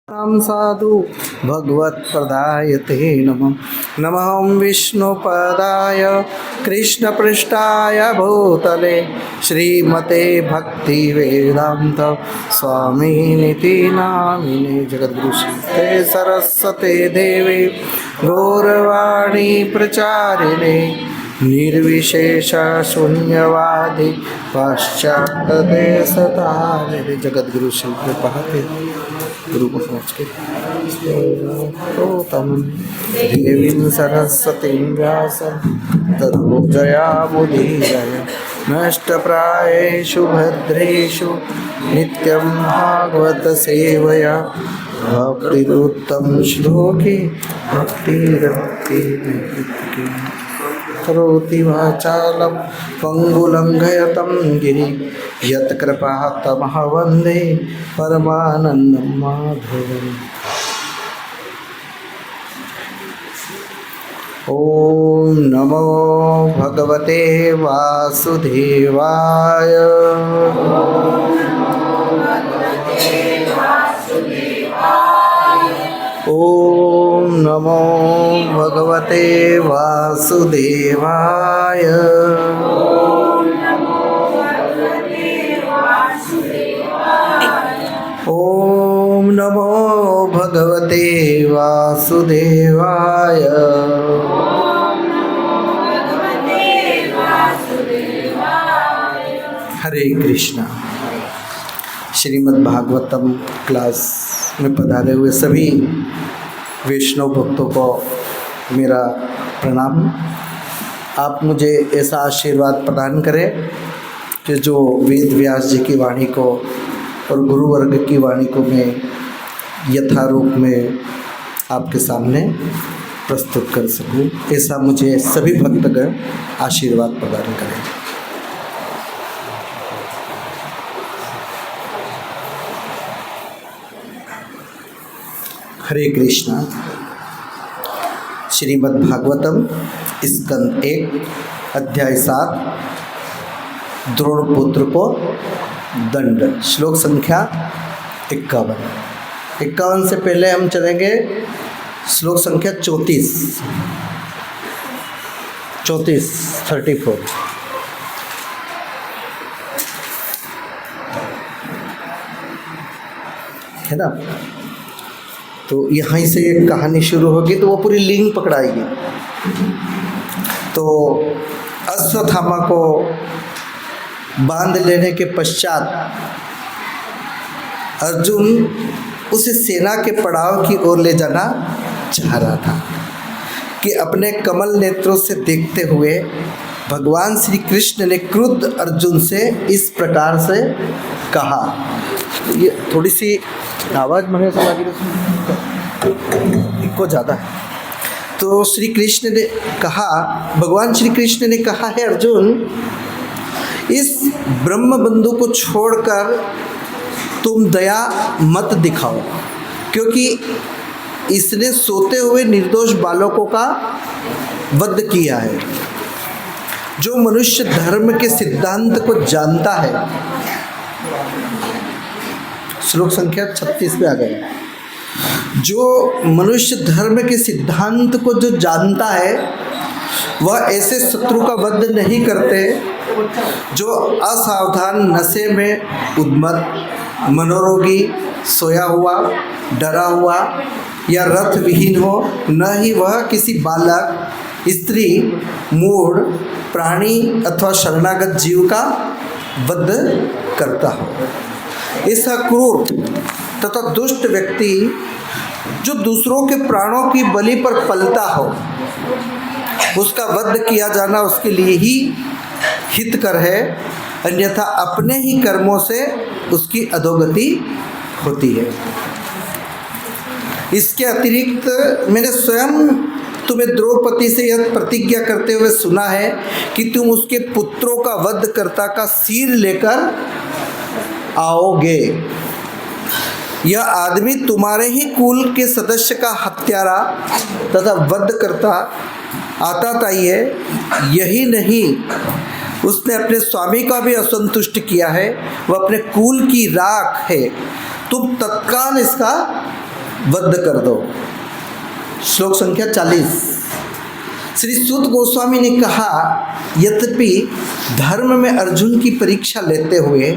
राम साधु भगवत्पदायते नमः। नमः विष्णुपदाय कृष्णपृष्ठाय भूतले श्रीमते भक्तिवेदांत स्वामिनिति नामिने। जगद्गुरु श्री सरस्वती देवी गौरवाणी प्रचारिणे निर्विशेष शून्यवादी पाश्चात्यदेशतारिणे। जगद्गुरु श्री कृपाते गुरु को समझ के तम देवीं सरस्वतीं व्यासं ततो जयामुदीरय नष्टप्रायेषु भद्रेषु नित्यं भागवत सेवया भक्तिरुत्तम श्लोके भक्तिरक्ति करोति वाचालं पंगुलंघयतं गिरि यत्कृपातमः वन्दे परमानन्दं माधवम्। ॐ नमो भगवते वासुदेवाय। ॐ नमो भगवते वासुदेवाय। ॐ नमो भगवते वासुदेवाय। हरे कृष्णा। श्रीमद् भागवतम क्लास में पधारे हुए सभी वैष्णव भक्तों को मेरा प्रणाम। आप मुझे ऐसा आशीर्वाद प्रदान करें कि जो वेद व्यास जी की वाणी को और गुरु वर्ग की वाणी को मैं यथारूप में आपके सामने प्रस्तुत कर सकूं। ऐसा मुझे सभी भक्तगण आशीर्वाद प्रदान करें। हरे कृष्णा। श्रीमद् भागवतम स्कंद 1 अध्याय 7 द्रोणपुत्र को दंड। श्लोक संख्या 51 से पहले हम चलेंगे श्लोक संख्या 34 है ना। तो यहाँ से कहानी शुरू होगी तो वो पूरी लिंक पकड़ाएगी। तो अश्वत्थामा को बांध लेने के पश्चात अर्जुन उसे सेना के पड़ाव की ओर ले जाना चाह रहा था कि अपने कमल नेत्रों से देखते हुए भगवान श्री कृष्ण ने क्रुद्ध अर्जुन से इस प्रकार से कहा। ये थोड़ी सी आवाज़ मने से लगी को ज़्यादा है। तो श्री कृष्ण ने कहा, भगवान श्री कृष्ण ने कहा है अर्जुन, इस ब्रह्म बंधु को छोड़कर तुम दया मत दिखाओ, क्योंकि इसने सोते हुए निर्दोष बालकों का वध किया है। जो मनुष्य धर्म के सिद्धांत को जानता है, श्लोक संख्या 36 पे आ गए। जो मनुष्य धर्म के सिद्धांत को जो जानता है वह ऐसे शत्रु का वध नहीं करते जो असावधान, नशे में उन्मत्त, मनोरोगी, सोया हुआ, डरा हुआ या रथ विहीन हो। न ही वह किसी बालक, स्त्री, मूढ़, प्राणी अथवा शरणागत जीव का वध करता हो। ऐसा क्रूर तथा दुष्ट व्यक्ति जो दूसरों के प्राणों की बलि पर पलता हो, उसका वध किया जाना उसके लिए ही हितकर है, अन्यथा अपने ही कर्मों से उसकी अधोगति होती है। इसके अतिरिक्त मैंने स्वयं तुम्हें द्रौपदी से यह प्रतिज्ञा करते हुए सुना है कि तुम उसके पुत्रों का वधकर्ता का सिर लेकर आओगे। यह आदमी तुम्हारे ही कुल के सदस्य का हत्यारा तथा वधकर्ता आताताई है। यही नहीं, उसने अपने स्वामी का भी असंतुष्ट किया है, वह अपने कुल की राख है। तुम तत्काल इसका वध कर दो। श्लोक संख्या 40। श्री सूत गोस्वामी ने कहा, यद्यपि धर्म में अर्जुन की परीक्षा लेते हुए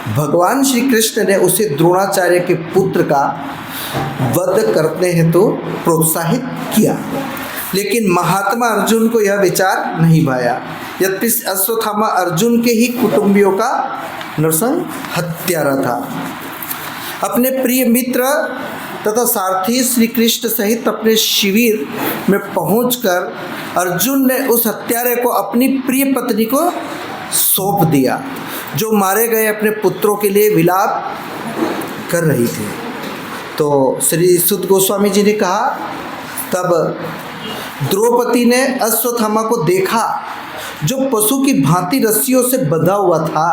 भगवान श्री कृष्ण ने उसे द्रोणाचार्य के पुत्र का वध करने हेतु प्रोत्साहित किया, लेकिन महात्मा अर्जुन को यह विचार नहीं भाया। यद्यपि अश्वत्थामा अर्जुन के ही कुटुंबियों का नरसंग हत्यारा था। अपने प्रिय मित्र तथा सारथी श्री कृष्ण सहित अपने शिविर में पहुंचकर अर्जुन ने उस हत्यारे को अपनी प्रिय पत्नी को सौंप दिया, जो मारे गए अपने पुत्रों के लिए विलाप कर रही थी। तो श्री सुत गोस्वामी जी ने कहा, तब द्रौपदी ने अश्वत्थामा को देखा, जो पशु की भांति रस्सियों से बंधा हुआ था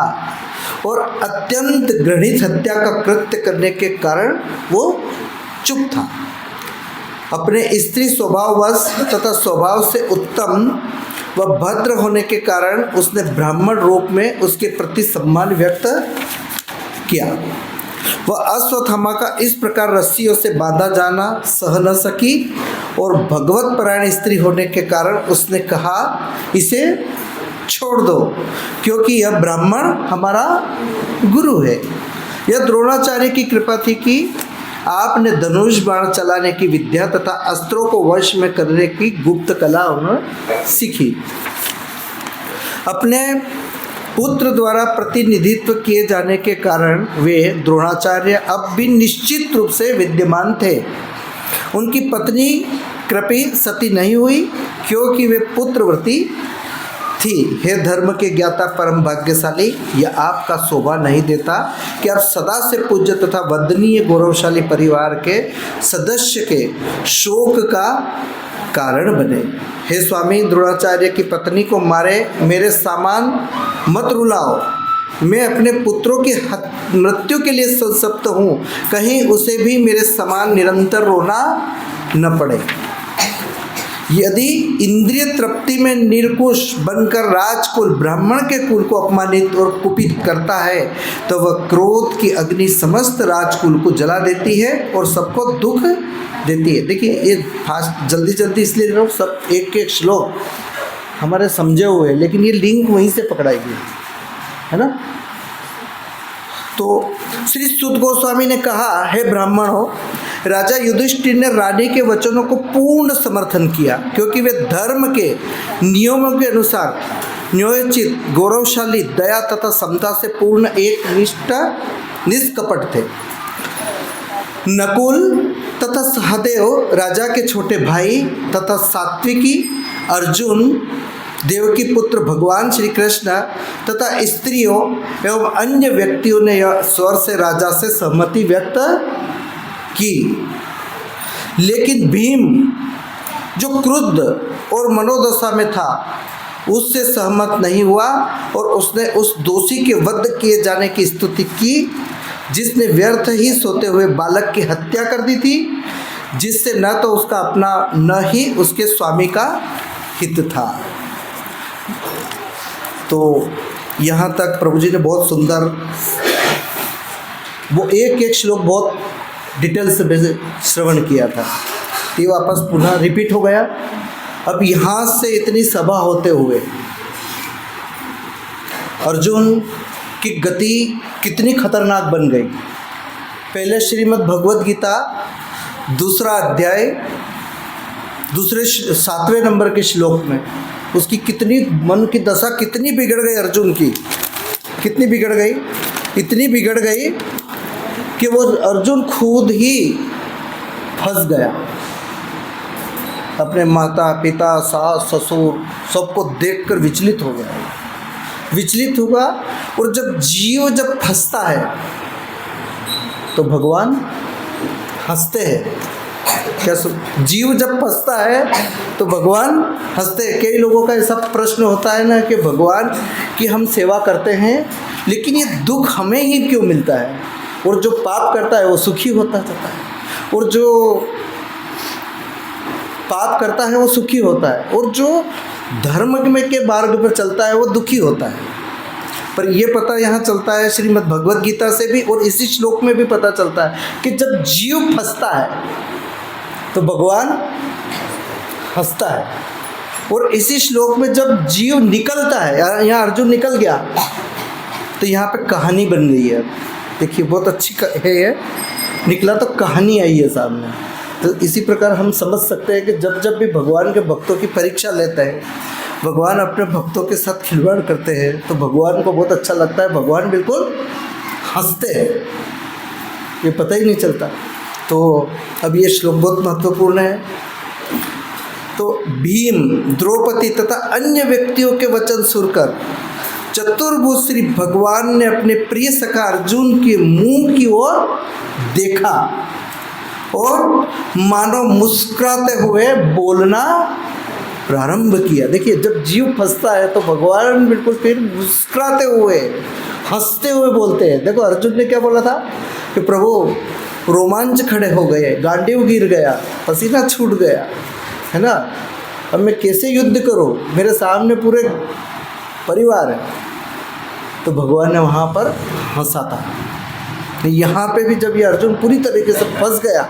और अत्यंत घृणित हत्या का कृत्य करने के कारण वो चुप था। अपने स्त्री स्वभाववश तथा स्वभाव से उत्तम व भद्र होने के कारण उसने ब्राह्मण रूप में उसके प्रति सम्मान व्यक्त किया। वह अश्वत्थामा का इस प्रकार रस्सियों से बांधा जाना सह न सकी और भगवत परायण स्त्री होने के कारण उसने कहा, इसे छोड़ दो, क्योंकि यह ब्राह्मण हमारा गुरु है। यह द्रोणाचार्य की कृपा थी कि आपने धनुष बाण चलाने की विद्या तथा अस्त्रों को वश में करने की गुप्त कला उन्होंने सीखी। अपने पुत्र द्वारा प्रतिनिधित्व किए जाने के कारण वे द्रोणाचार्य अब भी निश्चित रूप से विद्यमान थे। उनकी पत्नी कृपी सती नहीं हुई, क्योंकि वे पुत्रवती थी। हे धर्म के ज्ञाता परम भाग्यशाली, यह आपका शोभा नहीं देता कि आप सदा से पूज्य तथा वंदनीय गौरवशाली परिवार के सदस्य के शोक का कारण बने। हे स्वामी, द्रोणाचार्य की पत्नी को मारे मेरे सामान मत रुलाओ। मैं अपने पुत्रों की मृत्यु के लिए संतप्त हूँ, कहीं उसे भी मेरे समान निरंतर रोना न पड़े। यदि इंद्रिय तृप्ति में निरकुश बनकर राजकुल ब्राह्मण के कुल को अपमानित और कुपित करता है, तो वह क्रोध की अग्नि समस्त राजकुल को जला देती है और सबको दुख देती है। देखिए, ये फास्ट जल्दी इसलिए लोग सब एक एक श्लोक हमारे समझे हुए हैं, लेकिन ये लिंक वहीं से पकड़ाई गई है ना। तो श्री सुत गोस्वामी ने कहा, हे ब्राह्मण हो, राजा युधिष्ठिर ने रानी के वचनों को पूर्ण समर्थन किया, क्योंकि वे धर्म के नियमों के अनुसार न्यायोचित, गौरवशाली, दया तथा समता से पूर्ण एक निष्कपट थे। नकुल तथा सहदेव राजा के छोटे भाई तथा सात्विकी अर्जुन, देवकी पुत्र भगवान श्री कृष्ण तथा स्त्रियों एवं अन्य व्यक्तियों ने यह स्वर से राजा से सहमति व्यक्त की। लेकिन भीम, जो क्रुद्ध और मनोदशा में था, उससे सहमत नहीं हुआ और उसने उस दोषी के वध किए जाने की स्तुति की, जिसने व्यर्थ ही सोते हुए बालक की हत्या कर दी थी, जिससे न तो उसका अपना न ही उसके स्वामी का हित था। तो यहाँ तक प्रभु जी ने बहुत सुंदर, वो एक एक श्लोक बहुत डिटेल से श्रवण किया था, ये वापस पुनः रिपीट हो गया। अब यहाँ से इतनी सभा होते हुए अर्जुन की गति कितनी खतरनाक बन गई। पहले श्रीमद् भगवद गीता दूसरा अध्याय दूसरे 7वें नंबर के श्लोक में उसकी कितनी मन की दशा कितनी बिगड़ गई अर्जुन की, कितनी बिगड़ गई, इतनी बिगड़ गई कि वो अर्जुन खुद ही फंस गया। अपने माता पिता सास ससुर सबको देखकर विचलित हो गया, विचलित होगा। और जब जीव जब फंसता है तो भगवान हंसते हैं। क्या जीव जब फंसता है तो भगवान हंसते हैं। कई लोगों का ऐसा प्रश्न होता है ना कि भगवान की हम सेवा करते हैं, लेकिन ये दुख हमें ही क्यों मिलता है, और जो पाप करता है वो सुखी होता जाता है, और जो पाप करता है वो सुखी होता है, और जो धर्म में के मार्ग पर चलता है वो दुखी होता है। पर ये पता यहाँ चलता है श्रीमद् भगवद गीता से भी और इसी श्लोक में भी पता चलता है कि जब जीव फंसता है तो भगवान हंसता है, और इसी श्लोक में जब जीव निकलता है, यहाँ अर्जुन निकल गया, तो यहाँ पे कहानी बन गई है। देखिए बहुत अच्छी है ये, निकला तो कहानी आई है सामने। तो इसी प्रकार हम समझ सकते हैं कि जब जब भी भगवान के भक्तों की परीक्षा लेते हैं, भगवान अपने भक्तों के साथ खिलवाड़ करते हैं, तो भगवान को बहुत अच्छा लगता है, भगवान बिल्कुल हंसते हैं, ये पता ही नहीं चलता। तो अब ये श्लोक बहुत महत्वपूर्ण है। तो भीम, द्रौपदी तथा अन्य व्यक्तियों के वचन सुनकर चतुर्भुज श्री भगवान ने अपने प्रिय सखा अर्जुन के मुंह की ओर देखा और मानो मुस्कुराते हुए बोलना प्रारंभ किया। देखिए जब जीव फंसता है तो भगवान बिल्कुल फिर मुस्कुराते हुए हंसते हुए बोलते हैं। देखो अर्जुन ने क्या बोला था कि प्रभु रोमांच खड़े हो गए, गांडीव गिर गया, पसीना छूट गया, है ना, अब मैं कैसे युद्ध करूं, मेरे सामने पूरे परिवार है। तो भगवान ने वहाँ पर हंसा था। यहाँ पे भी जब ये अर्जुन पूरी तरीके से फंस गया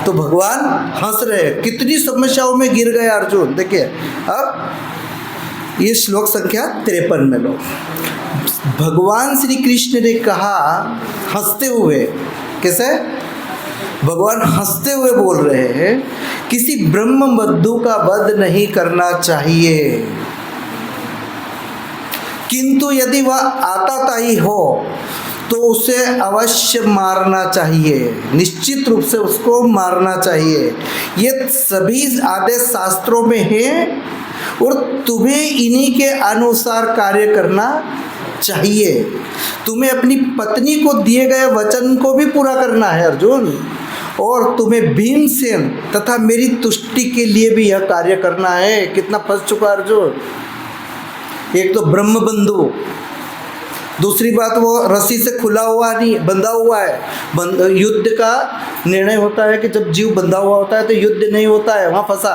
तो भगवान हंस रहे। कितनी समस्याओं में गिर गया अर्जुन। देखिए अब ये श्लोक संख्या 53 में लो। भगवान श्री कृष्ण ने कहा हंसते हुए, कैसे भगवान हंसते हुए बोल रहे हैं, किसी ब्रह्म बंधु का वध नहीं करना चाहिए, किंतु यदि वह आताताई हो तो उसे अवश्य मारना चाहिए, निश्चित रूप से उसको मारना चाहिए। ये सभी आदेश शास्त्रों में हैं और तुम्हें इन्हीं के अनुसार कार्य करना चाहिए। तुम्हें अपनी पत्नी को दिए गए वचन को भी पूरा करना है अर्जुन, और तुम्हें भीमसेन तथा मेरी तुष्टि के लिए भी यह कार्य करना है। कितना फंस चुका अर्जुन। एक तो ब्रह्म बंधु, दूसरी बात वो रस्सी से खुला हुआ नहीं, बंधा हुआ है। युद्ध का निर्णय होता है कि जब जीव बंधा हुआ होता है तो युद्ध नहीं होता है, वहाँ फंसा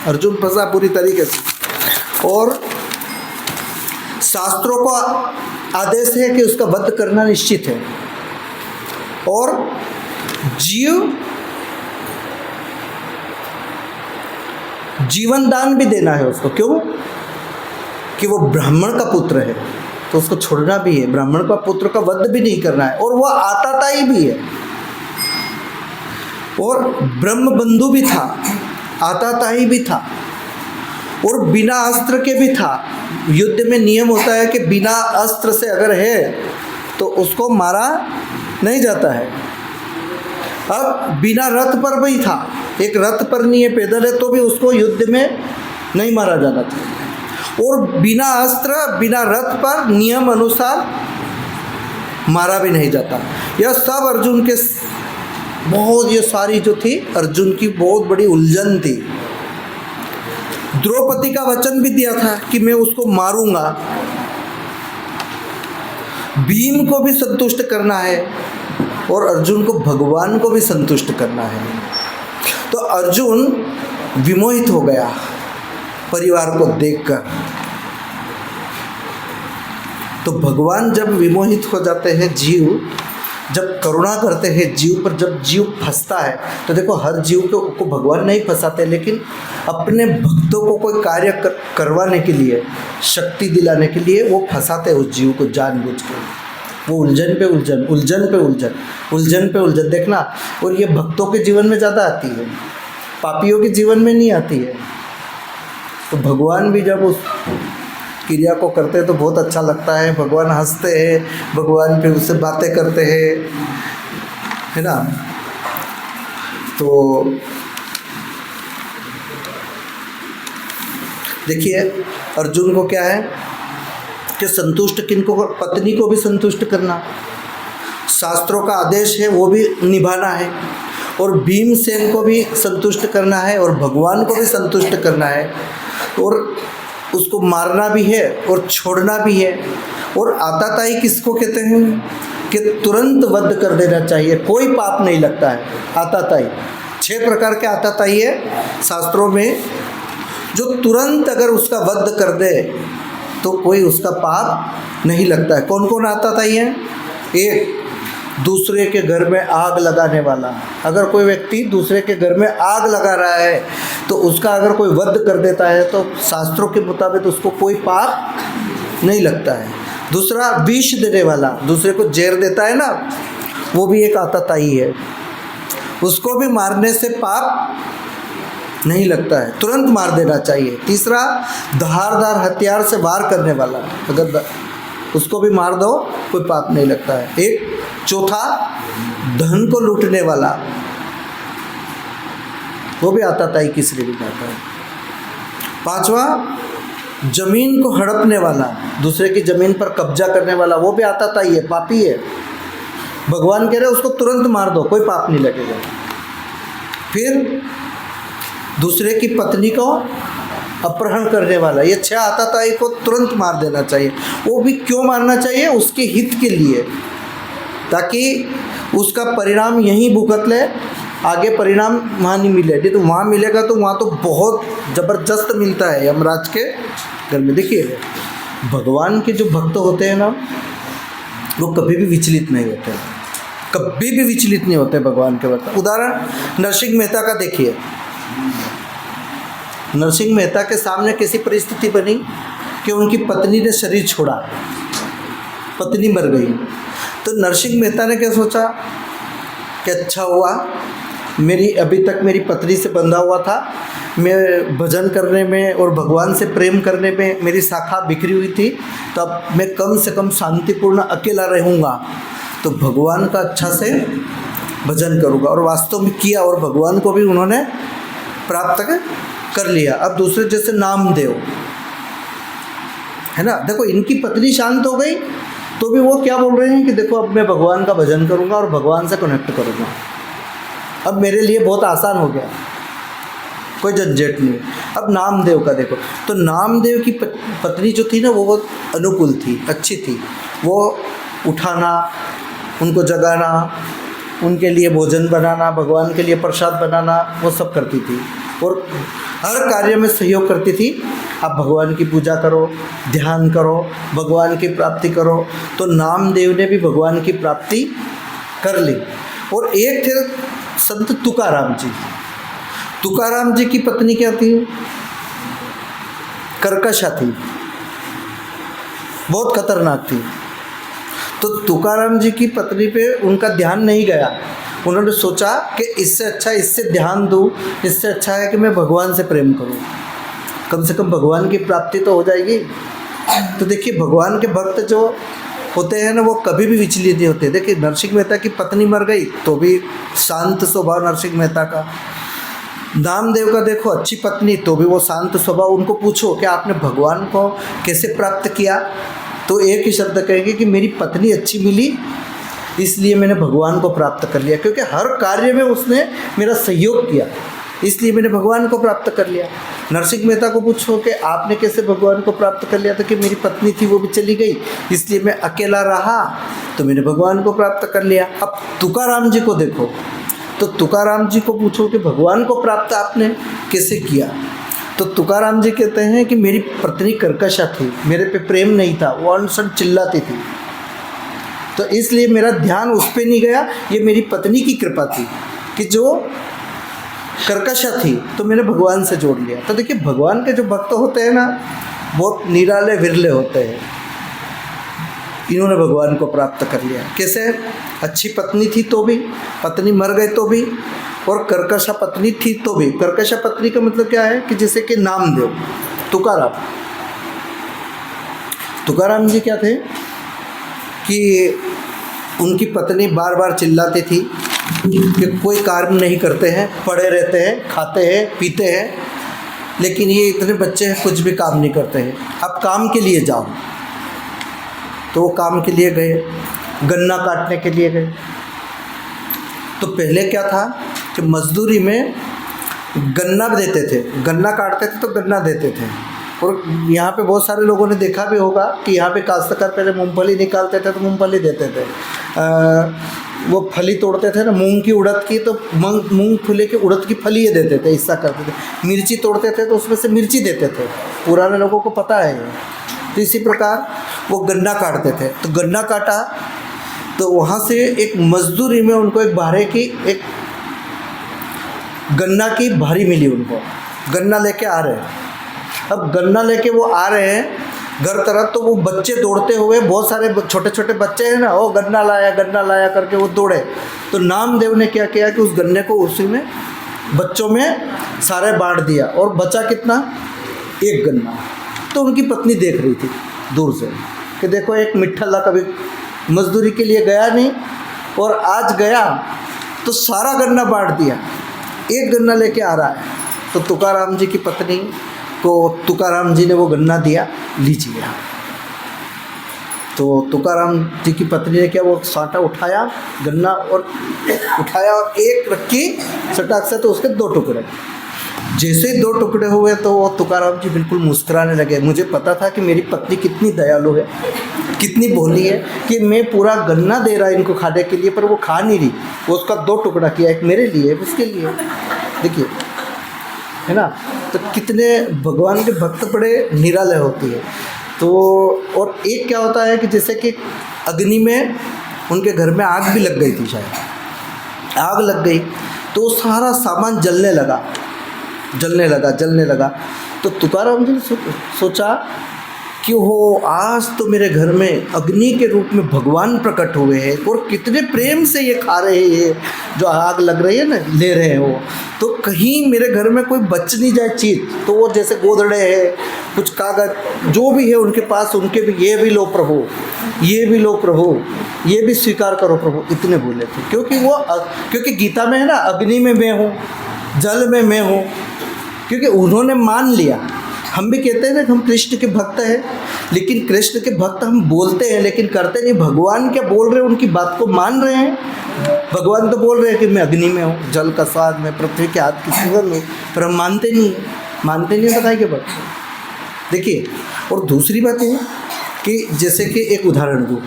अर्जुन, फंसा पूरी तरीके से। और शास्त्रों का आदेश है कि उसका वध करना निश्चित है, और जीव जीवन दान भी देना है उसको। क्यों? कि वो ब्राह्मण का पुत्र है तो उसको छोड़ना भी है, ब्राह्मण का पुत्र का वध भी नहीं करना है, और वह आताताई भी है और ब्रह्म बंधु भी था, आताताई भी था और बिना अस्त्र के भी था। युद्ध में नियम होता है कि बिना अस्त्र से अगर है तो उसको मारा नहीं जाता है। अब बिना रथ पर भी था, एक रथ पर नहीं है, पैदल है, तो भी उसको युद्ध में नहीं मारा जाना था। और बिना अस्त्र, बिना रथ पर नियम अनुसार मारा भी नहीं जाता। यह सब अर्जुन के बहुत, ये सारी जो थी अर्जुन की बहुत बड़ी उलझन थी। द्रौपदी का वचन भी दिया था कि मैं उसको मारूंगा, भीम को भी संतुष्ट करना है और अर्जुन को भगवान को भी संतुष्ट करना है। तो अर्जुन विमोहित हो गया परिवार को देखकर। तो भगवान जब विमोहित हो जाते हैं, जीव जब करुणा करते हैं जीव पर, जब जीव फंसता है, तो देखो हर जीव को भगवान नहीं फंसाते, लेकिन अपने भक्तों को कोई कार्य करवाने के लिए, शक्ति दिलाने के लिए वो फंसाते हैं उस जीव को जानबूझ के। वो उलझन पे उलझन, उलझन पे उलझन, उलझन पे उलझन देखना। और ये भक्तों के जीवन में ज़्यादा आती है, पापियों के जीवन में नहीं आती है। तो भगवान भी जब उस क्रिया को करते हैं तो बहुत अच्छा लगता है। भगवान हंसते हैं, भगवान फिर उससे बातें करते हैं, है ना। तो देखिए अर्जुन को क्या है कि संतुष्ट किनको, पत्नी को भी संतुष्ट करना, शास्त्रों का आदेश है वो भी निभाना है, और भीमसेन को भी संतुष्ट करना है और भगवान को भी संतुष्ट करना है, और उसको मारना भी है और छोड़ना भी है। और आताताई किसको कहते हैं कि तुरंत वध कर देना चाहिए, कोई पाप नहीं लगता है। आताताई 6 प्रकार के आताताई है शास्त्रों में, जो तुरंत अगर उसका वध कर दे तो कोई उसका पाप नहीं लगता है। कौन कौन आता था ये? एक, दूसरे के घर में आग लगाने वाला। अगर कोई व्यक्ति दूसरे के घर में आग लगा रहा है तो उसका अगर कोई वध कर देता है तो शास्त्रों के मुताबिक उसको कोई पाप नहीं लगता है। दूसरा, विष देने वाला, दूसरे को जहर देता है ना, वो भी एक आतताई है, उसको भी मारने से पाप नहीं लगता है, तुरंत मार देना चाहिए। तीसरा, धारदार हथियार से वार करने वाला, अगर उसको भी मार दो कोई पाप नहीं लगता है। एक, चौथा, धन को लूटने वाला, वो भी आतताई की श्रेणी में आता है। पांचवा, जमीन को हड़पने वाला, दूसरे की जमीन पर कब्जा करने वाला, वो भी आतताई है, पापी है। भगवान कह रहे उसको तुरंत मार दो, कोई पाप नहीं लगेगा। फिर दूसरे की पत्नी को अपहरण करने वाला, ये 6 आतताई को तुरंत मार देना चाहिए। वो भी क्यों मारना चाहिए? उसके हित के लिए, ताकि उसका परिणाम यहीं भुगत ले, आगे परिणाम वहाँ नहीं मिले। नहीं तो वहाँ मिलेगा तो वहाँ तो बहुत ज़बरदस्त मिलता है यमराज के घर में। देखिए, भगवान के जो भक्त होते हैं ना, वो कभी भी विचलित नहीं होते, कभी भी विचलित नहीं होते भगवान के भक्त। उदाहरण नरसिंह मेहता का देखिए। नरसिंह मेहता के सामने कैसी परिस्थिति बनी कि उनकी पत्नी ने शरीर छोड़ा, पत्नी मर गई। तो नरसिंह मेहता ने क्या सोचा कि अच्छा हुआ, मेरी अभी तक मेरी पत्नी से बंधा हुआ था, मैं भजन करने में और भगवान से प्रेम करने में मेरी शाखा बिखरी हुई थी, तो अब मैं कम से कम शांतिपूर्ण अकेला रहूँगा, तो भगवान का अच्छा से भजन करूँगा। और वास्तव में किया, और भगवान को भी उन्होंने प्राप्त कर लिया। अब दूसरे जैसे नामदेव है ना, देखो इनकी पत्नी शांत हो गई तो भी वो क्या बोल रहे हैं कि देखो अब मैं भगवान का भजन करूँगा और भगवान से कनेक्ट करूँगा, अब मेरे लिए बहुत आसान हो गया, कोई झंझट नहीं। अब नामदेव का देखो, तो नामदेव की पत्नी जो थी ना, वो बहुत अनुकूल थी, अच्छी थी। वो उठाना, उनको जगाना, उनके लिए भोजन बनाना, भगवान के लिए प्रसाद बनाना, वो सब करती थी और हर कार्य में सहयोग करती थी। आप भगवान की पूजा करो, ध्यान करो, भगवान की प्राप्ति करो। तो नामदेव ने भी भगवान की प्राप्ति कर ली। और एक थे संत तुकाराम जी। तुकाराम जी की पत्नी क्या थी? कर्कशा थी, बहुत खतरनाक थी। तो तुकाराम जी की पत्नी पे उनका ध्यान नहीं गया। उन्होंने सोचा कि इससे अच्छा इससे ध्यान दूँ, इससे अच्छा है कि मैं भगवान से प्रेम करूँ, कम से कम भगवान की प्राप्ति तो हो जाएगी। तो देखिए, भगवान के भक्त जो होते हैं ना, वो कभी भी विचलित नहीं होते। देखिए, नरसिंह मेहता की पत्नी मर गई तो भी शांत स्वभाव नरसिंह मेहता का। नामदेव का देखो, अच्छी पत्नी तो भी वो शांत स्वभाव। उनको पूछो कि आपने भगवान को कैसे प्राप्त किया, तो एक ही शब्द कहेंगे कि मेरी पत्नी अच्छी मिली, इसलिए मैंने भगवान को प्राप्त कर लिया, क्योंकि हर कार्य में उसने मेरा सहयोग किया, इसलिए मैंने भगवान को प्राप्त कर लिया। नरसिंह मेहता को पूछो कि आपने कैसे भगवान को प्राप्त कर लिया, तो कि मेरी पत्नी थी वो भी चली गई, इसलिए मैं अकेला रहा तो मैंने भगवान को प्राप्त कर लिया। अब तुकाराम जी को देखो, तो तुकाराम जी को पूछो कि भगवान को प्राप्त आपने कैसे किया, तो तुकाराम जी कहते हैं कि मेरी पत्नी कर्कशा थी, मेरे पे प्रेम नहीं था, वो अनशन चिल्लाती थी, तो इसलिए मेरा ध्यान उस पर नहीं गया। ये मेरी पत्नी की कृपा थी कि जो कर्कशा थी, तो मैंने भगवान से जोड़ लिया। तो देखिए, भगवान के जो भक्त होते हैं ना, बहुत निराले विरले होते हैं। इन्होंने भगवान को प्राप्त कर लिया। कैसे? अच्छी पत्नी थी तो भी, पत्नी मर गए तो भी, और कर्कशा पत्नी थी तो भी। कर्कशा पत्नी का मतलब क्या है कि जैसे कि नामदेव, तुकाराम जी क्या थे कि उनकी पत्नी बार बार चिल्लाती थी कि कोई कार्य नहीं करते हैं, पड़े रहते हैं, खाते हैं, पीते हैं, लेकिन ये इतने बच्चे हैं, कुछ भी काम नहीं करते हैं, अब काम के लिए जाओ। तो वो काम के लिए गए, गन्ना काटने के लिए गए। तो पहले क्या था कि मजदूरी में गन्ना देते थे, गन्ना काटते थे तो गन्ना देते थे। और यहाँ पे बहुत सारे लोगों ने देखा भी होगा कि यहाँ पे काश्तकार पहले मूंगफली निकालते थे तो मूंगफली देते थे, वो फली तोड़ते थे ना मूंग की उड़द की, तो मूंगफली की उड़द की फली ये देते थे, ऐसा करते थे। मिर्ची तोड़ते थे तो उसमें से मिर्ची देते थे, पुराने लोगों को पता है। तो इसी प्रकार वो गन्ना काटते थे, तो गन्ना काटा तो वहाँ से एक मजदूरी में उनको एक एक गन्ना की भारी मिली उनको, गन्ना लेके आ रहे हैं। अब गन्ना लेके वो आ रहे हैं घर तरफ, तो वो बच्चे दौड़ते हुए, बहुत सारे छोटे छोटे बच्चे हैं ना, वो गन्ना लाया करके वो दौड़े। तो नामदेव ने क्या किया कि उस गन्ने को उसी में बच्चों में सारे बांट दिया, और बचा कितना, एक गन्ना। तो उनकी पत्नी देख रही थी दूर से कि देखो एक मिठल्ला कभी मजदूरी के लिए गया नहीं और आज गया तो सारा गन्ना बांट दिया, एक गन्ना लेके आ रहा है। तो तुकाराम जी की पत्नी को तुकाराम जी ने वो गन्ना दिया, लीजिए। तो तुकाराम जी की पत्नी ने क्या, वो साटा उठाया गन्ना और उठाया और एक रखी सटाक से, तो उसके 2 टुकड़े। जैसे ही 2 टुकड़े हुए तो वो तुकाराम जी बिल्कुल मुस्कुराने लगे। मुझे पता था कि मेरी पत्नी कितनी दयालु है, कितनी भोली है, कि मैं पूरा गन्ना दे रहा इनको खाने के लिए, पर वो खा नहीं रही। वो उसका 2 टुकड़ा किया, एक मेरे लिए, एक उसके लिए। देखिए, है ना। तो कितने भगवान के भक्त बड़े निराले होती है। तो और एक क्या होता है कि जैसे कि अग्नि में उनके घर में आग भी लग गई थी, शायद आग लग गई तो सारा सामान जलने लगा। तो तुकाराम जी ने सोचा कि हो, आज तो मेरे घर में अग्नि के रूप में भगवान प्रकट हुए हैं और कितने प्रेम से ये खा रहे हैं, जो आग लग रही है ना, ले रहे हैं वो, तो कहीं मेरे घर में कोई बच नहीं जाए चीज़। तो वो जैसे गोदड़े हैं, कुछ कागज जो भी है उनके पास, उनके भी, ये भी लो प्रभु, ये भी लो प्रभु, ये भी स्वीकार करो प्रभु, इतने बोले थे। क्योंकि गीता में है ना, अग्नि में मैं हूँ, जल में मैं हूँ, क्योंकि उन्होंने मान लिया। हम भी कहते हैं ना कि हम कृष्ण के भक्त हैं, लेकिन कृष्ण के भक्त हम बोलते हैं लेकिन करते नहीं। भगवान क्या बोल रहे हैं, उनकी बात को मान रहे हैं। भगवान तो बोल रहे हैं कि मैं अग्नि में हूँ, जल का स्वाद में, पृथ्वी के हाथ की सुगंध में, पर हम मानते नहीं बताए के भक्त। देखिए, और दूसरी बात है कि जैसे कि एक उदाहरण दूँ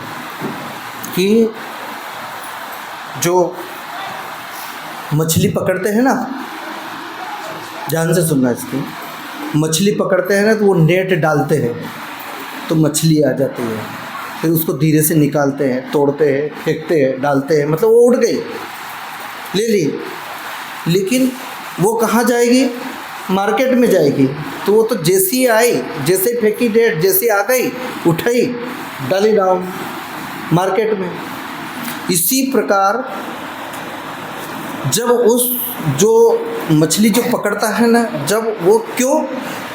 कि जो मछली पकड़ते हैं ना, ध्यान से सुनना इसको, मछली पकड़ते हैं ना तो वो नेट डालते हैं तो मछली आ जाती है, फिर उसको धीरे से निकालते हैं, तोड़ते हैं, फेंकते हैं, डालते हैं, मतलब वो उड़ गई, ले ली, लेकिन वो कहाँ जाएगी, मार्केट में जाएगी। तो वो तो जैसी आई, जैसे फेंकी डेट, जैसी आ गई, उठाई, डाली डाउन मार्केट में। इसी प्रकार जब उस जो मछली जो पकड़ता है ना, जब वो कि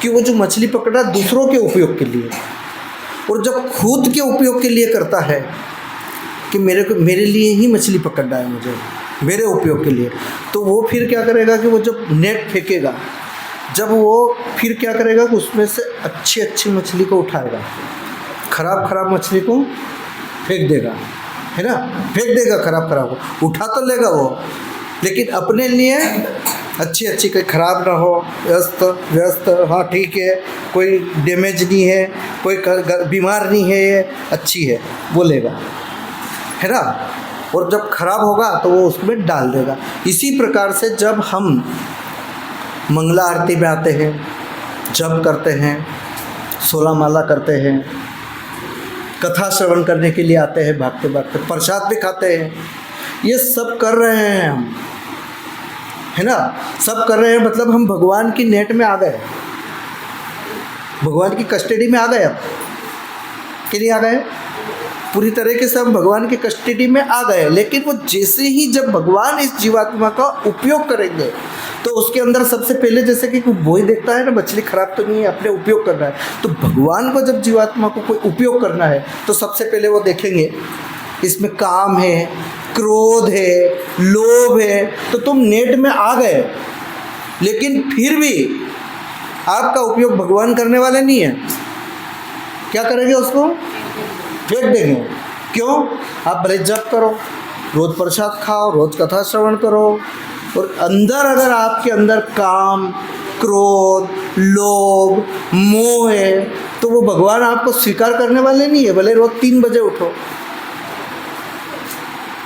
वो जो मछली पकड़ा दूसरों के उपयोग के लिए, और जब खुद के उपयोग के लिए करता है कि मेरे लिए ही मछली पकड़ना है, मुझे मेरे उपयोग के लिए, तो वो फिर क्या करेगा कि वो जब नेट फेंकेगा, जब वो फिर क्या करेगा कि उसमें से अच्छी मछली को उठाएगा, खराब मछली को फेंक देगा, है ना, फेंक देगा खराब को, उठा तो लेगा वो, लेकिन अपने लिए अच्छी कोई ख़राब ना हो, व्यस्त, हाँ ठीक है, कोई डैमेज नहीं है, कोई बीमार नहीं है, ये अच्छी है बोलेगा, है ना। और जब खराब होगा तो वो उसमें डाल देगा। इसी प्रकार से जब हम मंगला आरती में आते हैं, जप करते हैं, 16 माला करते हैं, कथा श्रवण करने के लिए आते हैं, भागते प्रसाद भी खाते हैं, ये सब कर रहे हैं हम, है ना, सब कर रहे हैं, मतलब हम भगवान की नेट में आ गए, भगवान की कस्टडी में आ गए। अब कि नहीं आ गए, पूरी तरीके से हम भगवान की कस्टडी में आ गए। लेकिन वो जैसे ही जब भगवान इस जीवात्मा का उपयोग करेंगे तो उसके अंदर सबसे पहले, जैसे कि वो ही देखता है ना, मछली खराब तो नहीं है, अपने उपयोग करना है, तो भगवान को जब जीवात्मा को कोई उपयोग करना है तो सबसे पहले वो देखेंगे इसमें काम है, क्रोध है, लोभ है, तो तुम नेट में आ गए, लेकिन फिर भी आपका उपयोग भगवान करने वाले नहीं है। क्या करेंगे, उसको फेंक देंगे। क्यों, आप भले जप करो, रोज प्रसाद खाओ, रोज कथा श्रवण करो, और अंदर अगर आपके अंदर काम, क्रोध, लोभ, मोह है, तो वो भगवान आपको स्वीकार करने वाले नहीं है। भले रोज 3 बजे उठो,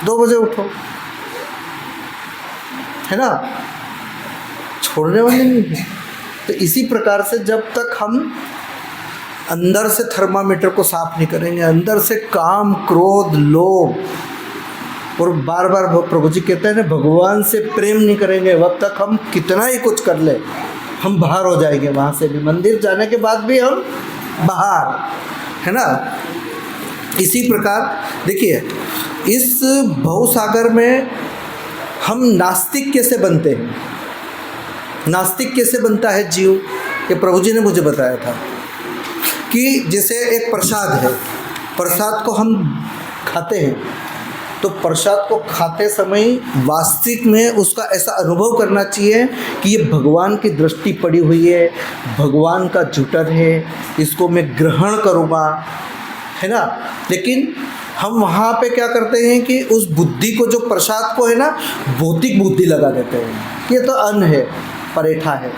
2 बजे उठो, है ना, छोड़ने वाले नहीं है। तो इसी प्रकार से जब तक हम अंदर से थर्मामीटर को साफ नहीं करेंगे, अंदर से काम, क्रोध, लोभ, और बार बार प्रभु जी कहते हैं ना, भगवान से प्रेम नहीं करेंगे, वब तक हम कितना ही कुछ कर ले हम बाहर हो जाएंगे वहाँ से भी, मंदिर जाने के बाद भी हम बाहर, है ना। इसी प्रकार देखिए, इस भवसागर में हम नास्तिक कैसे बनते हैं, नास्तिक कैसे बनता है जीव, ये प्रभु जी ने मुझे बताया था कि जैसे एक प्रसाद है, प्रसाद को हम खाते हैं, तो प्रसाद को खाते समय वास्तविक में उसका ऐसा अनुभव करना चाहिए कि ये भगवान की दृष्टि पड़ी हुई है, भगवान का जुटर है, इसको मैं ग्रहण करूँगा, है ना। लेकिन हम वहाँ पे क्या करते हैं कि उस बुद्धि को, जो प्रसाद को है ना, भौतिक बुद्धि लगा देते हैं कि ये तो अन्न है, परेठा है,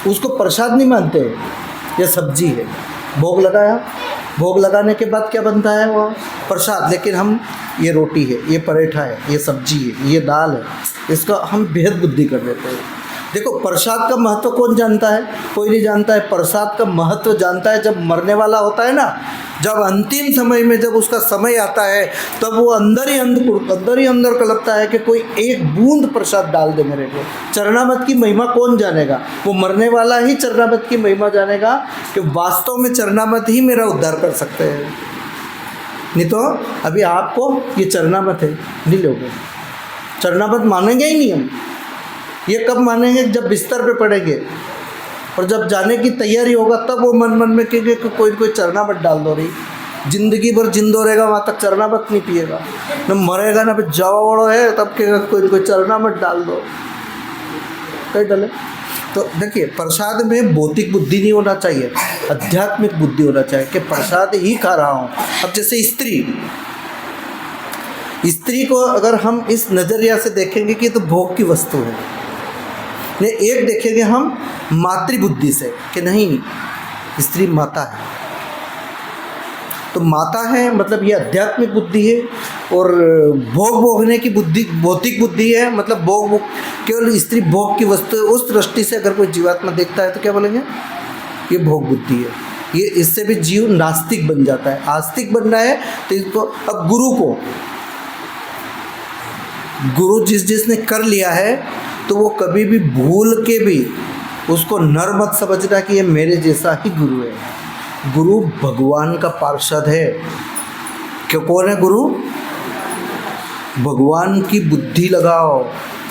उसको प्रसाद नहीं मानते, ये सब्जी है, भोग लगाया, भोग लगाने के बाद क्या बनता है वो प्रसाद, लेकिन हम ये रोटी है, ये परेठा है, ये सब्जी है, ये दाल है, इसका हम भेद बुद्धि कर देते हैं। देखो, प्रसाद का महत्व कौन जानता है? कोई नहीं जानता है। प्रसाद का महत्व जानता है जब मरने वाला होता है ना, जब अंतिम समय में जब उसका समय आता है, तब वो अंदर ही अंदर कलपता है कि कोई एक बूंद प्रसाद डाल दे मेरे को। चरणामृत की महिमा कौन जानेगा? वो मरने वाला ही चरणामृत की महिमा जानेगा कि वास्तव में चरणामृत ही मेरा उद्धार कर सकते हैं। नहीं तो अभी आपको ये चरणामृत है, नहीं लोगे, चरणामृत मानेंगे ही नहीं हम। ये कब मानेंगे? जब बिस्तर पे पड़ेंगे और जब जाने की तैयारी होगा, तब वो मन मन में कहेंगे कि कोई चरणामृत डाल दो रही। जिंदगी भर जिंदो रहेगा वहाँ तक चरणामृत नहीं पिएगा, न मरेगा ना, फिर जवाड़ो है तब कहेगा कोई चरणामृत डाल दो, कहीं डाले। तो देखिए, प्रसाद में भौतिक बुद्धि नहीं होना चाहिए, आध्यात्मिक बुद्धि होना चाहिए कि प्रसाद ही खा रहा हूँ। अब जैसे स्त्री को अगर हम इस नज़रिया से देखेंगे कि तो भोग की वस्तु है, ने एक देखेंगे हम मातृबुद्धि से कि नहीं, स्त्री माता है, तो माता है मतलब ये आध्यात्मिक बुद्धि है, और भोग भोगने की बुद्धि भौतिक बुद्धि है, मतलब भोग केवल स्त्री भोग की वस्तु है। उस दृष्टि से अगर कोई जीवात्मा देखता है तो क्या बोलेंगे? ये भोग बुद्धि है। ये इससे भी जीव नास्तिक बन जाता है। आस्तिक बनना है तो इसको, अब गुरु जिसने कर लिया है, तो वो कभी भी भूल के भी उसको नर मत समझना कि ये मेरे जैसा ही गुरु है। गुरु भगवान का पार्षद है। क्यों? कौन है गुरु? भगवान की बुद्धि लगाओ,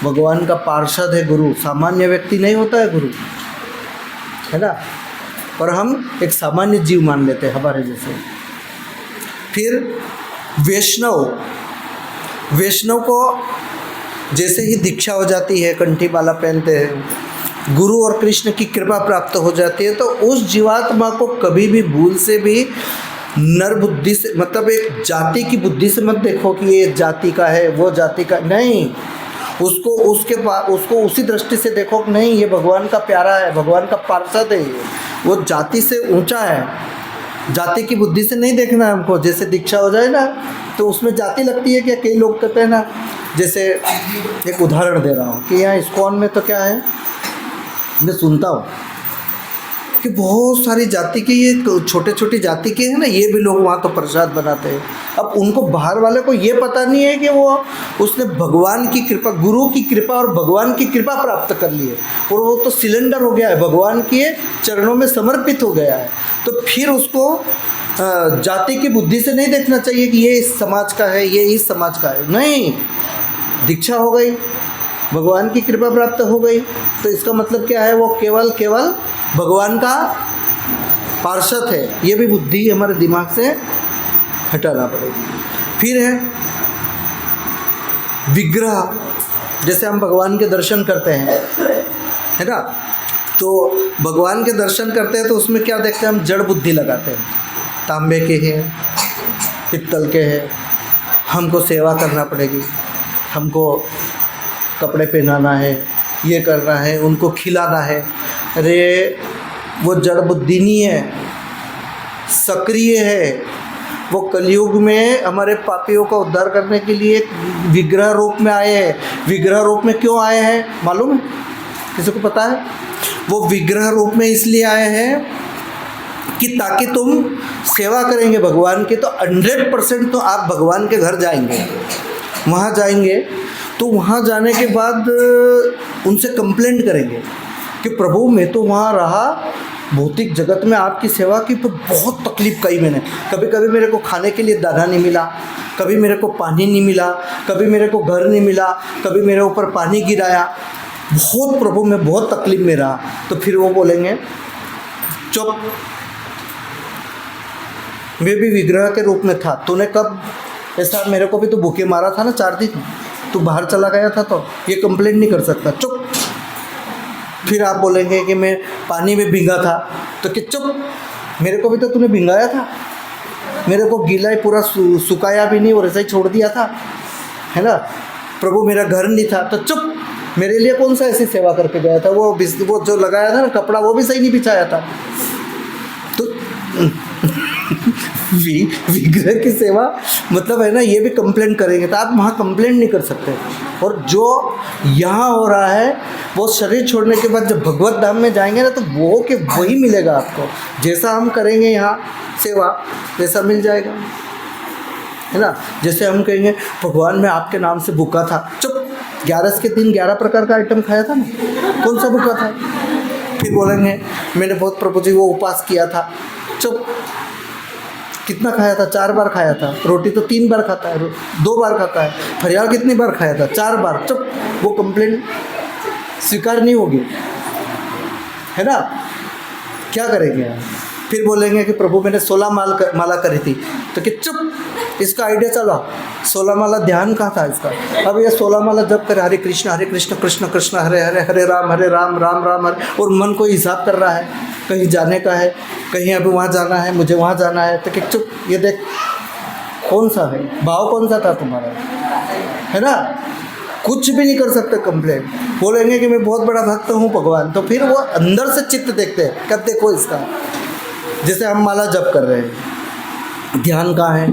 भगवान का पार्षद है गुरु। सामान्य व्यक्ति नहीं होता है गुरु, है ना। पर हम एक सामान्य जीव मान लेते हैं हमारे जैसे। फिर वैष्णव को जैसे ही दीक्षा हो जाती है, कंठी माला पहनते हैं, गुरु और कृष्ण की कृपा प्राप्त हो जाती है, तो उस जीवात्मा को कभी भी भूल से भी नर बुद्धि से, मतलब एक जाति की बुद्धि से मत देखो कि ये जाति का है, वो जाति का नहीं। उसको उसी दृष्टि से देखो कि नहीं, ये भगवान का प्यारा है, भगवान का पार्षद है, वो जाति से ऊंचा है। जाति की बुद्धि से नहीं देखना है हमको। जैसे दीक्षा हो जाए ना, तो उसमें जाति लगती है। क्या कई लोग कहते हैं ना, जैसे एक उदाहरण दे रहा हूँ कि यहाँ इस्कॉन में तो क्या है, मैं सुनता हूँ कि बहुत सारी जाति के, ये छोटे छोटे जाति के हैं ना, ये भी लोग वहाँ तो प्रसाद बनाते हैं। अब उनको बाहर वाले को ये पता नहीं है कि उसने भगवान की कृपा, गुरु की कृपा और भगवान की कृपा प्राप्त कर ली है, और वो तो सिलेंडर हो गया है, भगवान के चरणों में समर्पित हो गया है। तो फिर उसको जाति की बुद्धि से नहीं देखना चाहिए कि ये इस समाज का है, ये इस समाज का है। नहीं, दीक्षा हो गई, भगवान की कृपा प्राप्त हो गई, तो इसका मतलब क्या है? वो केवल भगवान का पार्षद है। ये भी बुद्धि हमारे दिमाग से हटाना पड़ेगी। फिर है विग्रह। जैसे हम भगवान के दर्शन करते हैं, है ना, तो भगवान के दर्शन करते हैं तो उसमें क्या देखते हैं? हम जड़ बुद्धि लगाते हैं। तांबे के हैं, पित्तल के हैं, हमको सेवा करना पड़ेगी, हमको कपड़े पहनाना है, ये करना है, उनको खिलाना है। अरे वो जड़ बुद्धि नहीं है, सक्रिय है। वो कलयुग में हमारे पापियों का उद्धार करने के लिए विग्रह रूप में आए हैं। विग्रह रूप में क्यों आए हैं मालूम है? किसी को पता है? वो विग्रह रूप में इसलिए आए हैं कि ताकि तुम सेवा करेंगे भगवान की तो 100% तो आप भगवान के घर जाएंगे। वहाँ जाएंगे तो वहाँ जाने के बाद उनसे कंप्लेंट करेंगे कि प्रभु मैं तो वहाँ रहा भौतिक जगत में आपकी सेवा की तो बहुत तकलीफ़ कही मैंने। कभी कभी मेरे को खाने के लिए दाना नहीं मिला, कभी मेरे को पानी नहीं मिला, कभी मेरे को घर नहीं मिला, कभी मेरे ऊपर पानी गिराया, बहुत प्रभु मैं बहुत तकलीफ़ में रहा। तो फिर वो बोलेंगे चुप, मैं भी विग्रह के रूप में था, तूने कब ऐसा, मेरे को भी तो भूखे मारा था ना 4 दिन, तू बाहर चला गया था तो ये कंप्लेंट नहीं कर सकता, चुप। फिर आप बोलेंगे कि मैं पानी में भीगा था, तो कि चुप, मेरे को भी तो तूने भिंगाया था, मेरे को गीला ही पूरा सुखाया भी नहीं और ऐसा ही छोड़ दिया था, है ना। प्रभु मेरा घर नहीं था, तो चुप, मेरे लिए कौन सा ऐसी सेवा करके गया था, वो जो लगाया था ना कपड़ा वो भी सही नहीं बिछाया था। तो विग्रह की सेवा मतलब है ना, ये भी कंप्लेंट करेंगे तो आप वहाँ कंप्लेंट नहीं कर सकते। और जो यहाँ हो रहा है वो शरीर छोड़ने के बाद जब भगवत धाम में जाएंगे ना तो वो कि वही मिलेगा आपको, जैसा हम करेंगे यहाँ सेवा वैसा मिल जाएगा, है ना। जैसे हम कहेंगे भगवान मैं आपके नाम से भूखा था, चुप, 11 के दिन 11 प्रकार का आइटम खाया था ना, कौन सा भूखा था। फिर बोलेंगे मैंने बहुत प्रभु जी वो उपवास किया था, चुप, कितना खाया था, 4 बार खाया था, रोटी तो 3 बार खाता है, 2 बार खाता है, फरियाल कितनी बार खाया था, 4 बार, चुप। वो कंप्लेंट स्वीकार नहीं होगी, है ना। क्या करेंगे आप। फिर बोलेंगे कि प्रभु मैंने 16 माला करी थी, तो कि चुप, इसका आइडिया चला, 16 माला ध्यान कहाँ था इसका। अब ये 16 माला जब करे हरे कृष्ण कृष्ण कृष्ण हरे हरे, हरे राम राम राम हरे, और मन को हिसाब कर रहा है, कहीं जाने का है, कहीं अभी वहाँ जाना है, मुझे वहाँ जाना है, तो कि चुप, ये देख कौन सा है भाव, कौन सा था तुम्हारा, है ना। कुछ भी नहीं कर सकते कंप्लेंट। बोलेंगे कि मैं बहुत बड़ा भक्त हूँ भगवान, तो फिर वो अंदर से चित्त देखते हैं, कब देखो इसका। जैसे हम माला जप कर रहे हैं, ध्यान कहाँ है,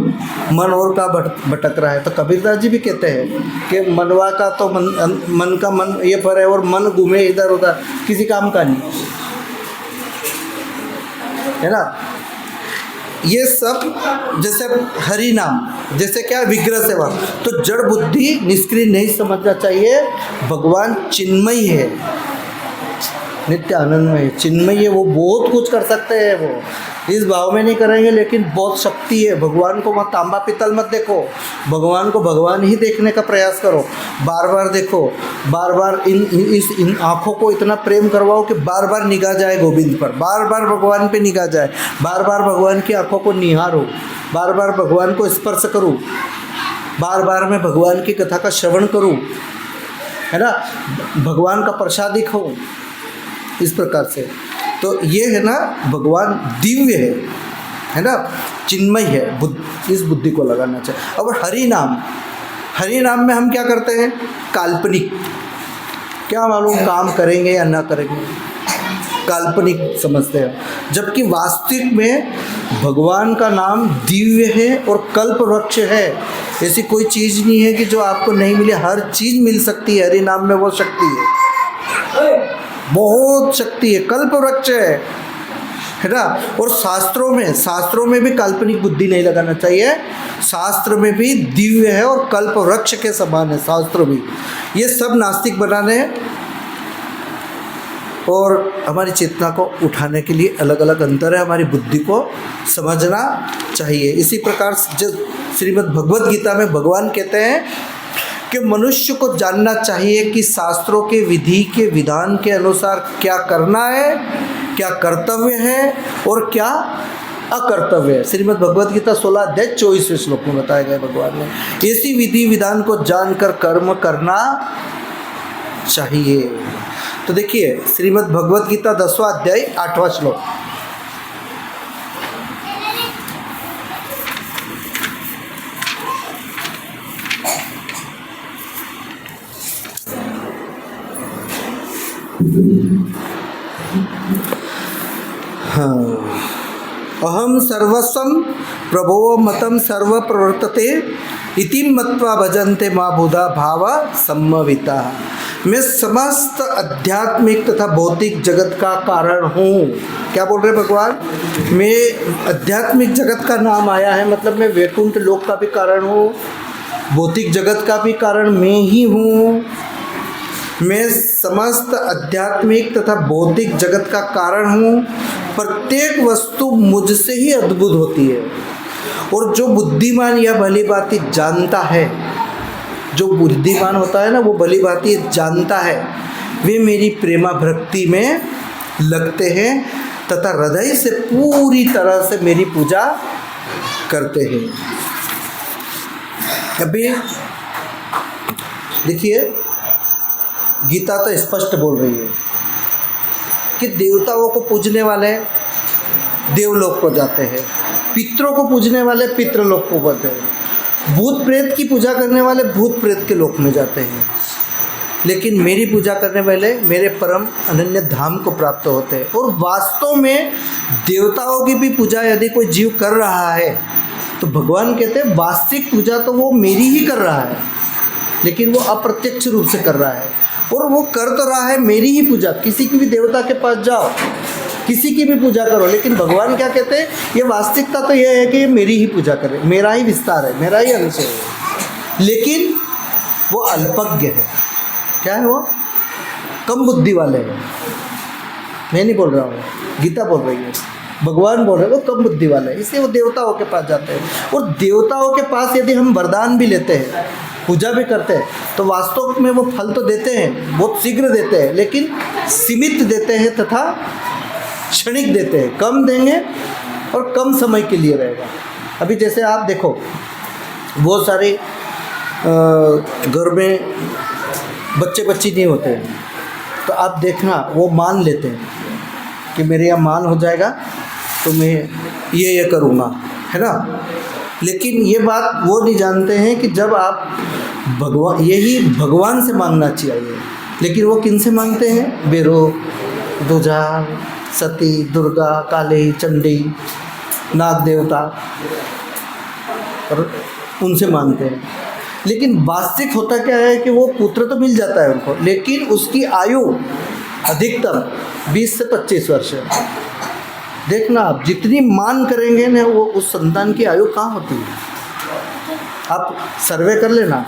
मन और का भटक रहा है, तो कबीरदास जी भी कहते हैं कि मनवा का तो मन का मन ये पर है, और मन घूमे इधर उधर, किसी काम का नहीं, है ना। ये सब जैसे हरि नाम, जैसे क्या विग्रह सेवा, तो जड़ बुद्धि निष्क्रिय नहीं समझना चाहिए। भगवान चिन्मयी है, नित्य आनंदमय चिन्मयी है, वो बहुत कुछ कर सकते हैं। वो इस भाव में नहीं करेंगे, लेकिन बहुत शक्ति है। भगवान को मत तांबा पितल मत देखो, भगवान को भगवान ही देखने का प्रयास करो, बार बार देखो, बार बार इन आँखों को इतना प्रेम करवाओ कि बार बार निगाह जाए गोविंद पर, बार बार भगवान पे निगाह जाए, बार बार भगवान की आँखों को निहारो, बार बार भगवान को स्पर्श करूँ, बार बार मैं भगवान की कथा का श्रवण करूँ, है ना, भगवान का प्रसादी खाऊँ, इस प्रकार से। तो ये है ना, भगवान दिव्य है ना, चिन्मय है, इस बुद्धि को लगाना चाहिए। अब हरि नाम में हम क्या करते हैं, काल्पनिक, क्या मालूम काम करेंगे या ना करेंगे, काल्पनिक समझते हैं। जबकि वास्तविक में भगवान का नाम दिव्य है और कल्प वृक्ष है। ऐसी कोई चीज़ नहीं है कि जो आपको नहीं मिले, हर चीज़ मिल सकती है। हरि नाम में वो शक्ति है, बहुत शक्ति है, कल्प वृक्ष है ना। और शास्त्रों में भी काल्पनिक बुद्धि नहीं लगाना चाहिए। शास्त्र में भी दिव्य है और कल्प वृक्ष के समान है शास्त्र भी। ये सब नास्तिक बनाने और हमारी चेतना को उठाने के लिए अलग अलग अंतर है, हमारी बुद्धि को समझना चाहिए। इसी प्रकार जो श्रीमद् भगवद गीता में भगवान कहते हैं कि मनुष्य को जानना चाहिए कि शास्त्रों के विधि के विधान के अनुसार क्या करना है, क्या कर्तव्य है और क्या अकर्तव्य है। श्रीमद् भगवद गीता 16 अध्याय 24वें श्लोक में बताया गया भगवान ने। इसी विधि विधान को जानकर कर्म करना चाहिए। तो देखिए श्रीमद् भगवद गीता 10वां अध्याय 8वां श्लोक, अहम सर्वस्वं प्रभो मतम सर्व प्रवर्तते इति मत्वा भजन्ते मां बुधा भाव सम्मविता। मैं समस्त आध्यात्मिक तथा भौतिक जगत का कारण हूँ। क्या बोल रहे भगवान? मैं आध्यात्मिक जगत का नाम आया है, मतलब मैं वैकुंठ लोक का भी कारण हूँ, भौतिक जगत का भी कारण मैं ही हूँ। मैं समस्त आध्यात्मिक तथा भौतिक जगत का कारण हूँ। प्रत्येक वस्तु मुझसे ही अद्भुत होती है, और जो बुद्धिमान या भली भांति जानता है, जो बुद्धिमान होता है ना, वो भली भांति जानता है, वे मेरी प्रेमा भक्ति में लगते हैं तथा हृदय से पूरी तरह से मेरी पूजा करते हैं। अभी देखिए, गीता तो स्पष्ट बोल रही है कि देवताओं को पूजने वाले देवलोक को जाते हैं, पितरों को पूजने वाले पितृलोक को जाते हैं, भूत प्रेत की पूजा करने वाले भूत प्रेत के लोक में जाते हैं, लेकिन मेरी पूजा करने वाले मेरे परम अनन्य धाम को प्राप्त होते हैं। और वास्तव में देवताओं की भी पूजा यदि कोई जीव कर रहा है तो भगवान कहते हैं वास्तविक पूजा तो वो मेरी ही कर रहा है, लेकिन वो अप्रत्यक्ष रूप से कर रहा है, और वो कर तो रहा है मेरी ही पूजा। किसी की भी देवता के पास जाओ, किसी की भी पूजा करो, लेकिन भगवान क्या कहते हैं, ये वास्तविकता तो ये है कि ये मेरी ही पूजा करे, मेरा ही विस्तार है, मेरा ही अंश है, लेकिन वो अल्पज्ञ है। क्या है वो? कम बुद्धि वाले हैं। मैं नहीं बोल रहा हूँ, गीता बोल रही है, भगवान बोल रहे हैं, वो कम बुद्धि वाले हैं, इसलिए वो देवताओं के पास जाते हैं। और देवताओं के पास यदि हम वरदान भी लेते हैं, पूजा भी करते हैं, तो वास्तव में वो फल तो देते हैं, बहुत शीघ्र देते हैं, लेकिन सीमित देते हैं तथा क्षणिक देते हैं, कम देंगे और कम समय के लिए रहेगा। अभी जैसे आप देखो, बहुत सारे घर में बच्चे बच्ची नहीं होते हैं, तो आप देखना वो मान लेते हैं कि मेरे यहाँ मान हो जाएगा तो मैं ये करूँगा, है ना। लेकिन ये बात वो नहीं जानते हैं कि जब आप यही भगवान से मांगना चाहिए, लेकिन वो किन से मांगते हैं? बेरो, दुजाल, सती, दुर्गा, काली, चंडी, नाग देवता, और उनसे मांगते हैं। लेकिन वास्तविक होता क्या है कि वो पुत्र तो मिल जाता है उनको, लेकिन उसकी आयु अधिकतम 20 से 25 वर्ष है। देखना आप जितनी मान करेंगे ना, वो उस संतान की आयु कहाँ होती है। आप सर्वे कर लेना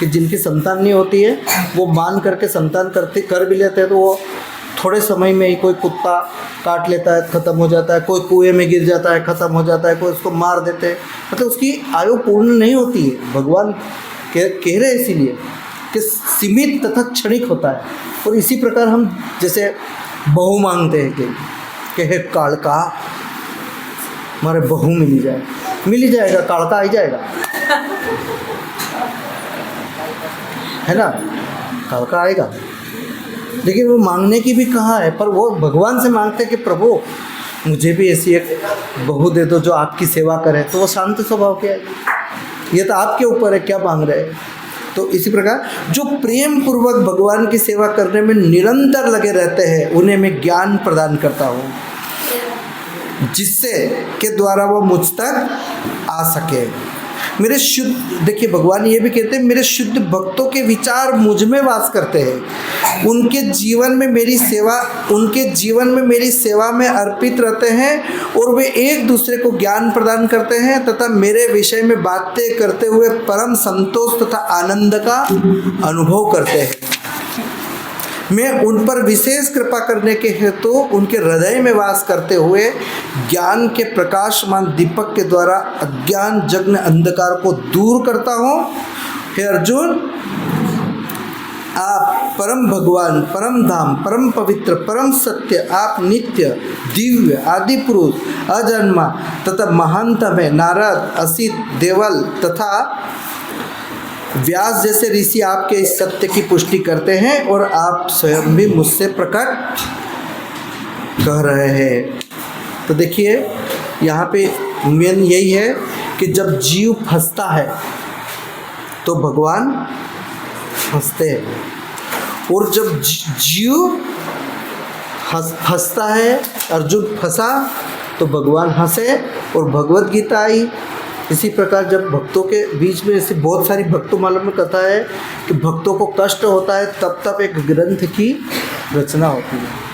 कि जिनकी संतान नहीं होती है, वो मान करके संतान कर भी लेते हैं, तो वो थोड़े समय में ही कोई कुत्ता काट लेता है, ख़त्म हो जाता है, कोई कुएं में गिर जाता है, ख़त्म हो जाता है, कोई उसको मार देते हैं, मतलब उसकी आयु पूर्ण नहीं होती है। भगवान कह रहे हैं इसीलिए कि सीमित तथा क्षणिक होता है। और इसी प्रकार हम जैसे बहू मांगते हैं कि हे कालका हमारे बहू मिल ही जाएगा, कालका आ ही जाएगा, है ना, कालका आएगा। लेकिन वो मांगने की भी कहाँ है, पर वो भगवान से मांगते कि प्रभु मुझे भी ऐसी एक बहू दे दो जो आपकी सेवा करे, तो वो शांत स्वभाव की आएगी। ये तो आपके ऊपर है क्या मांग रहे हैं। तो इसी प्रकार जो प्रेम पूर्वक भगवान की सेवा करने में निरंतर लगे रहते हैं, उन्हें मैं ज्ञान प्रदान करता हूँ, जिससे के द्वारा वो मुझ तक आ सके। मेरे शुद्ध, देखिए भगवान ये भी कहते हैं, मेरे शुद्ध भक्तों के विचार मुझ में वास करते हैं, उनके जीवन में मेरी सेवा में अर्पित रहते हैं, और वे एक दूसरे को ज्ञान प्रदान करते हैं तथा मेरे विषय में बातें करते हुए परम संतोष तथा आनंद का अनुभव करते हैं। मैं उन पर विशेष कृपा करने के हेतु उनके हृदय में वास करते हुए ज्ञान के प्रकाशमान दीपक के द्वारा अज्ञान जग्न अंधकार को दूर करता हूँ। हे अर्जुन, आप परम भगवान, परम धाम, परम पवित्र, परम सत्य, आप नित्य, दिव्य, आदि पुरुष, अजन्मा तथा महानतम है। नारद, असित, देवल तथा व्यास जैसे ऋषि आपके इस सत्य की पुष्टि करते हैं, और आप स्वयं भी मुझसे प्रकट कह रहे हैं। तो देखिए यहाँ पे मेन यही है कि जब जीव फंसता है तो भगवान हंसते हैं, और जब जीव फंसता है, अर्जुन फंसा, तो भगवान हंसे। और भगवत गीता आई इसी प्रकार जब भक्तों के बीच में ऐसी बहुत सारी भक्तों मालूम में कथा है कि भक्तों को कष्ट होता है, तब तब एक ग्रंथ की रचना होती है।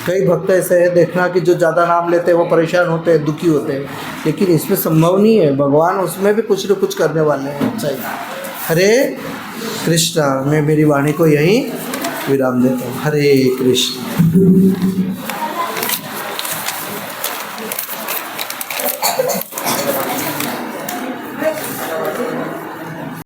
कई भक्त ऐसे हैं देखना कि जो ज़्यादा नाम लेते हैं वो परेशान होते हैं, दुखी होते हैं, लेकिन इसमें संभव नहीं है। भगवान उसमें भी कुछ न कुछ करने वाले हैं। अच्छा, हरे कृष्णा। मैं मेरी वाणी को यहीं विराम देता हूँ। हरे कृष्ण।